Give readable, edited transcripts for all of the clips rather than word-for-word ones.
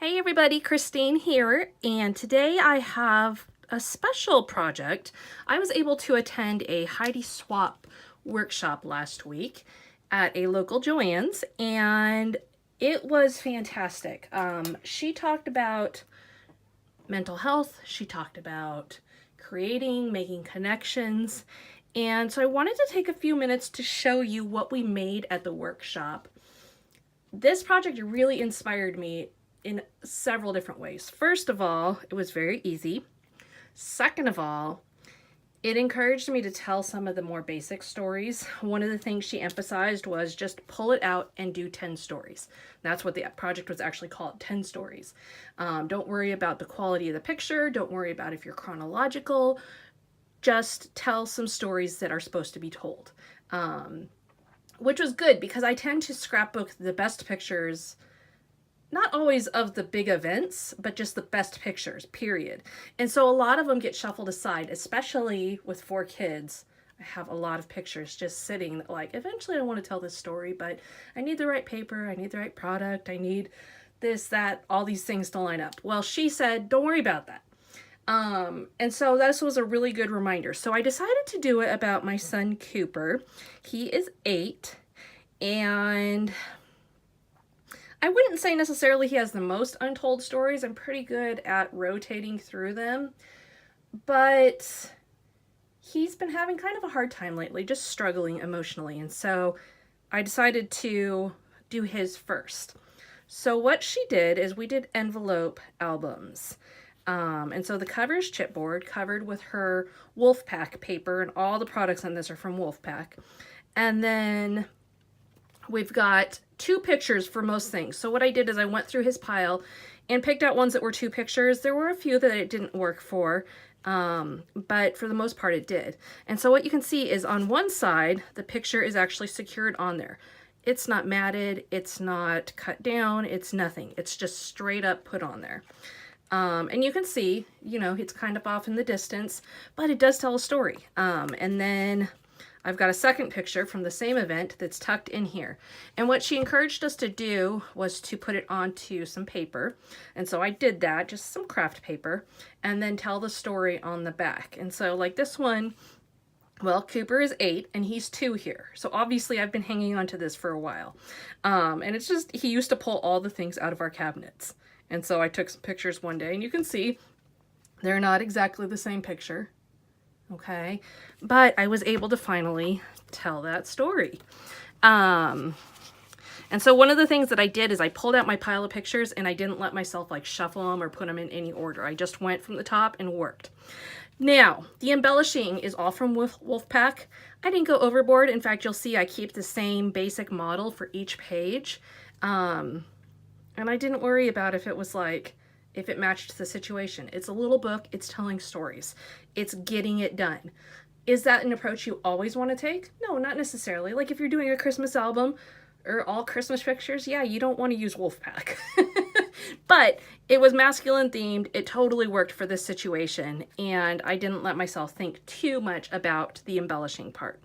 Hey everybody, Christine here, and today I have a special project. I was able to attend a Heidi Swapp workshop last week at a local Joann's, and it was fantastic. She talked about mental health, she talked about creating, making connections, and so I wanted to take a few minutes to show you what we made at the workshop. This project really inspired me in several different ways. First of all, it was very easy. Second of all, it encouraged me to tell some of the more basic stories. One of the things she emphasized was just pull it out and do 10 stories. That's what the project was actually called, 10 stories. Don't worry about the quality of the picture. Don't worry about if you're chronological. Just tell some stories that are supposed to be told. Which was good because I tend to scrapbook the best pictures, not always of the big events, but just the best pictures, period. And so a lot of them get shuffled aside, especially with 4 kids. I have a lot of pictures just sitting like, eventually I want to tell this story, but I need the right paper, I need the right product, I need this, that, all these things to line up. Well, she said, don't worry about that. And so this was a really good reminder. So I decided to do it about my son Cooper. He is 8, and I wouldn't say necessarily he has the most untold stories. I'm pretty good at rotating through them, but he's been having kind of a hard time lately, just struggling emotionally. And so I decided to do his first. So what she did is we did envelope albums. And so the cover is chipboard, covered with her Wolfpack paper, and all the products on this are from Wolfpack. And then we've got 2 pictures for most things. So what I did is I went through his pile and picked out ones that were 2 pictures. There were a few that it didn't work for, but for the most part it did. And so what you can see is on one side, the picture is actually secured on there. It's not matted, it's not cut down, it's nothing. It's just straight up put on there. And you can see, you know, it's kind of off in the distance, but it does tell a story. And then I've got a second picture from the same event that's tucked in here. And what she encouraged us to do was to put it onto some paper. And so I did that, just some craft paper, and then tell the story on the back. And so like this one, well, Cooper is 8 and he's 2 here. So obviously I've been hanging on to this for a while. And it's just, he used to pull all the things out of our cabinets. And so I took some pictures one day, and you can see they're not exactly the same picture, okay? But I was able to finally tell that story. And so one of the things that I did is I pulled out my pile of pictures, and I didn't let myself like shuffle them or put them in any order. I just went from the top and worked. Now, the embellishing is all from Wolfpack. I didn't go overboard. In fact, you'll see I keep the same basic model for each page. And I didn't worry about if it matched the situation. It's a little book, it's telling stories. It's getting it done. Is that an approach you always want to take? No, not necessarily. Like if you're doing a Christmas album or all Christmas pictures, yeah, you don't want to use Wolfpack. But it was masculine themed. It totally worked for this situation. And I didn't let myself think too much about the embellishing part.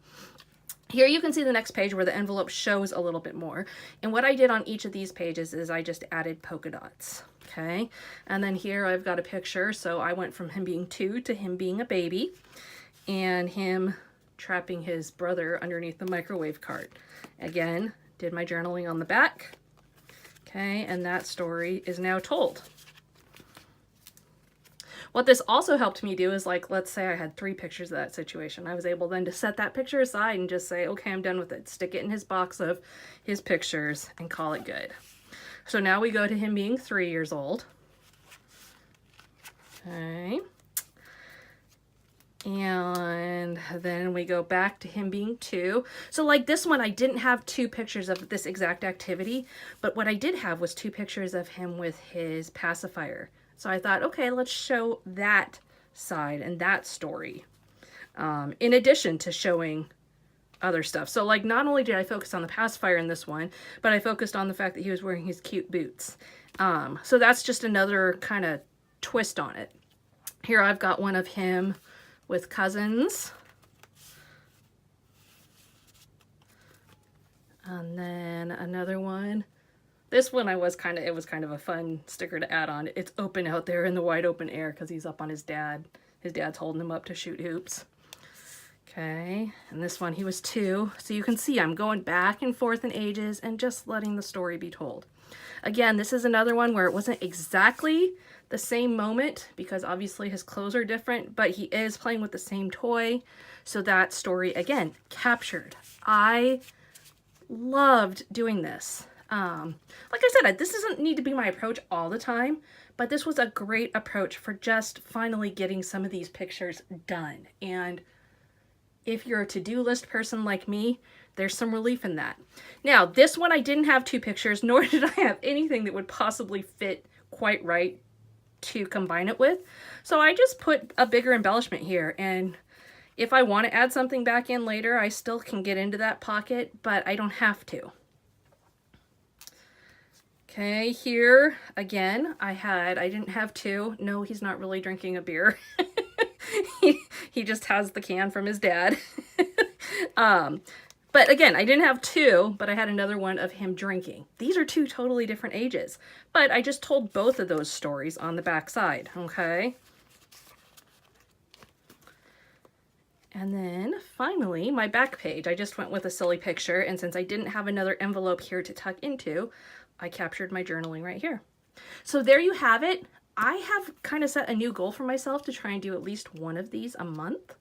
Here you can see the next page where the envelope shows a little bit more. And what I did on each of these pages is I just added polka dots, okay? And then here I've got a picture. So I went from him being 2 to him being a baby and him trapping his brother underneath the microwave cart. Again, did my journaling on the back, okay? And that story is now told. What this also helped me do is, like, let's say I had 3 pictures of that situation. I was able then to set that picture aside and just say, okay, I'm done with it. Stick it in his box of his pictures and call it good. So now we go to him being 3 years old. Okay. And then we go back to him being 2. So like this one, I didn't have 2 pictures of this exact activity, but what I did have was 2 pictures of him with his pacifier. So I thought, okay, let's show that side and that story, in addition to showing other stuff. So like not only did I focus on the pacifier in this one, but I focused on the fact that he was wearing his cute boots. So that's just another kind of twist on it. Here I've got one of him with cousins. And then another one This one it was kind of a fun sticker to add on. It's open out there in the wide open air because he's up on his dad. His dad's holding him up to shoot hoops. Okay, and this one he was 2. So you can see I'm going back and forth in ages and just letting the story be told. Again, this is another one where it wasn't exactly the same moment because obviously his clothes are different, but he is playing with the same toy. So that story, again, captured. I loved doing this. Like I said, this doesn't need to be my approach all the time, but this was a great approach for just finally getting some of these pictures done. And if you're a to-do list person like me, there's some relief in that. Now, this one I didn't have 2 pictures, nor did I have anything that would possibly fit quite right to combine it with. So I just put a bigger embellishment here, and if I want to add something back in later, I still can get into that pocket, but I don't have to. Okay, here again, I didn't have 2. No, he's not really drinking a beer. He just has the can from his dad. But again, I didn't have 2, but I had another one of him drinking. These are 2 totally different ages, but I just told both of those stories on the back side, okay? And then finally, my back page, I just went with a silly picture, and since I didn't have another envelope here to tuck into, I captured my journaling right here. So there you have it. I have kind of set a new goal for myself to try and do at least one of these a month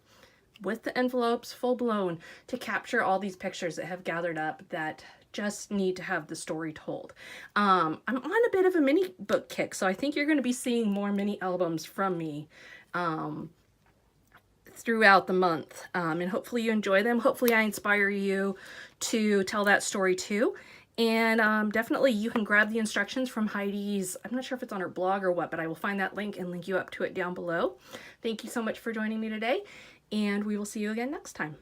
with the envelopes full blown to capture all these pictures that have gathered up that just need to have the story told. I'm on a bit of a mini book kick, so I think you're going to be seeing more mini albums from me throughout the month, and hopefully you enjoy them. Hopefully I inspire you to tell that story too. And definitely you can grab the instructions from Heidi's, I'm not sure if it's on her blog or what, but I will find that link and link you up to it down below. Thank you so much for joining me today, and we will see you again next time.